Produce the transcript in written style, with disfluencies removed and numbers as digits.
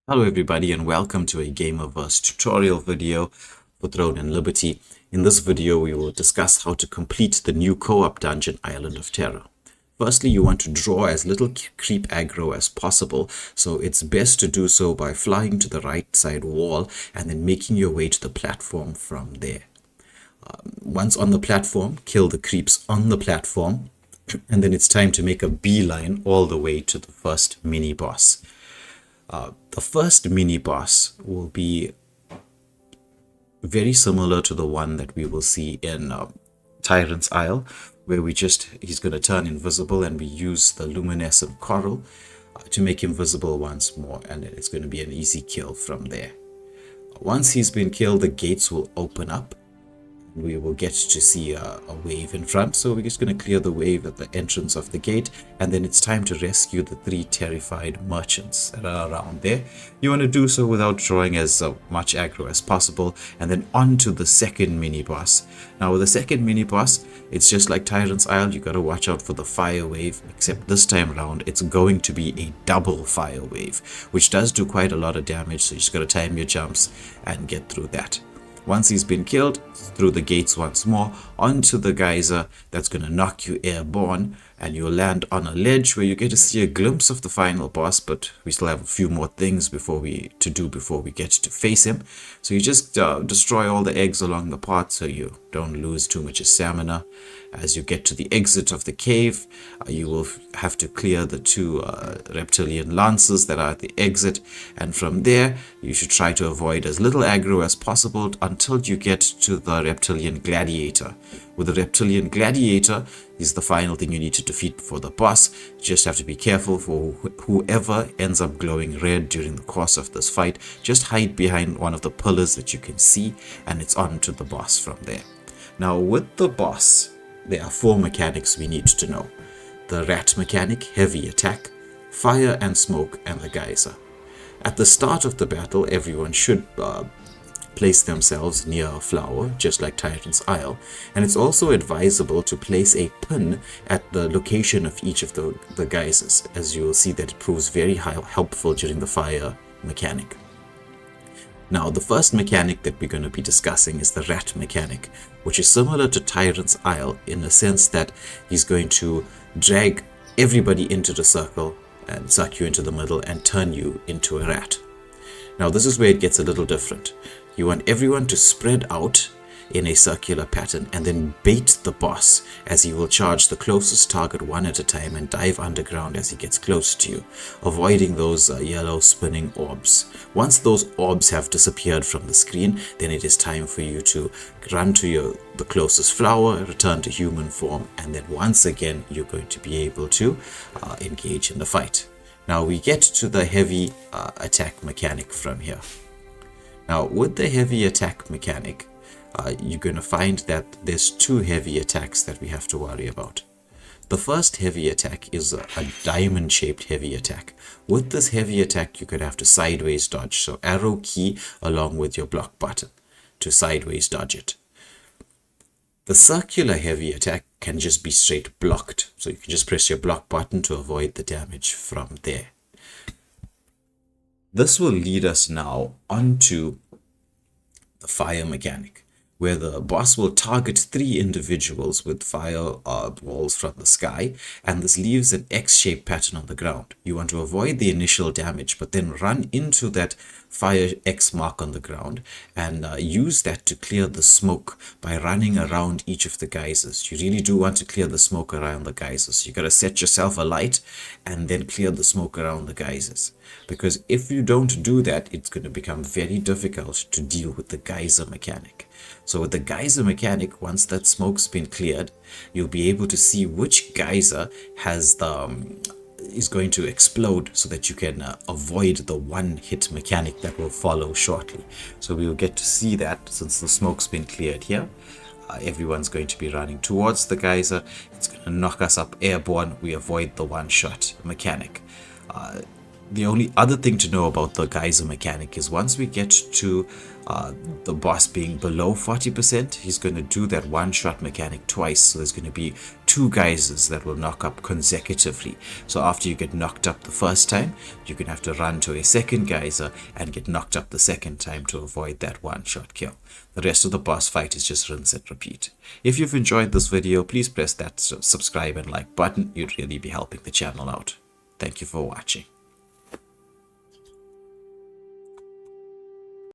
Hello everybody and welcome to a Gamerverse tutorial video for Throne and Liberty. In this video we will discuss how to complete the new co-op dungeon Island of Terror. Firstly, you want to draw as little creep aggro as possible, so it's best to do so by flying to the right side wall and then making your way to the platform from there. Once on the platform, kill the creeps on the platform, and then it's time to make a beeline all the way to the first mini-boss. The first mini-boss will be very similar to the one that we will see in Tyrant's Isle, where he's going to turn invisible and we use the luminescent coral to make him visible once more, and then it's going to be an easy kill from there. Once he's been killed, the gates will open up. We will get to see a wave in front, so we're just going to clear the wave at the entrance of the gate, and then it's time to rescue the 3 terrified merchants that are around there. You want to do so without drawing as much aggro as possible, and then on to the second mini-boss. Now with the second mini-boss, it's just like Tyrant's Isle. You got to watch out for the fire wave, except this time around it's going to be a double fire wave, which does do quite a lot of damage, so you just got to time your jumps and get through that. Once he's been killed, through the gates once more, onto the geyser that's going to knock you airborne, and you'll land on a ledge where you get to see a glimpse of the final boss, but we still have a few more things before we get to face him. So you just destroy all the eggs along the path so you don't lose too much stamina. As you get to the exit of the cave, you will have to clear the 2 reptilian lances that are at the exit, and from there you should try to avoid as little aggro as possible until you get to the reptilian gladiator. With the reptilian gladiator is the final thing you need to defeat before the boss. You just have to be careful for whoever ends up glowing red during the course of this fight. Just hide behind one of the pillars that you can see, and it's on to the boss from there. Now with the boss, there are 4 mechanics we need to know: the rat mechanic, heavy attack, fire and smoke, and the geyser. At the start of the battle, everyone should place themselves near a flower, just like Tyrant's Isle, and it's also advisable to place a pin at the location of each of the geysers, as you will see that it proves very helpful during the fire mechanic. Now, the first mechanic that we're going to be discussing is the rat mechanic, which is similar to Tyrant's Isle in the sense that he's going to drag everybody into the circle and suck you into the middle and turn you into a rat. Now, this is where it gets a little different. You want everyone to spread out in a circular pattern and then bait the boss, as he will charge the closest target one at a time and dive underground as he gets close to you, avoiding those yellow spinning orbs. Once those orbs have disappeared from the screen, then it is time for you to run to the closest flower, return to human form, and then once again you're going to be able to engage in the fight. Now we get to the heavy attack mechanic from here. Now with the heavy attack mechanic, you're going to find that there's 2 heavy attacks that we have to worry about. The first heavy attack is a diamond-shaped heavy attack. With this heavy attack, you're going to have to sideways dodge, so arrow key along with your block button to sideways dodge it. The circular heavy attack can just be straight blocked, so you can just press your block button to avoid the damage from there. This will lead us now onto the fire mechanic, where the boss will target 3 individuals with fire balls from the sky, and this leaves an X-shaped pattern on the ground. You want to avoid the initial damage, but then run into that fire X mark on the ground and use that to clear the smoke by running around each of the geysers. You really do want to clear the smoke around the geysers. You got to set yourself alight and then clear the smoke around the geysers, because if you don't do that, it's going to become very difficult to deal with the geyser mechanic. So with the geyser mechanic, once that smoke's been cleared, you'll be able to see which geyser is going to explode, so that you can avoid the one-hit mechanic that will follow shortly. So we will get to see that since the smoke's been cleared here. Everyone's going to be running towards the geyser. It's going to knock us up airborne. We avoid the one-shot mechanic. The only other thing to know about the geyser mechanic is once we get to the boss being below 40%, he's going to do that one-shot mechanic twice. So there's going to be 2 geysers that will knock up consecutively. So after you get knocked up the first time, you're going to have to run to a second geyser and get knocked up the second time to avoid that one-shot kill. The rest of the boss fight is just rinse and repeat. If you've enjoyed this video, please press that subscribe and like button. You'd really be helping the channel out. Thank you for watching.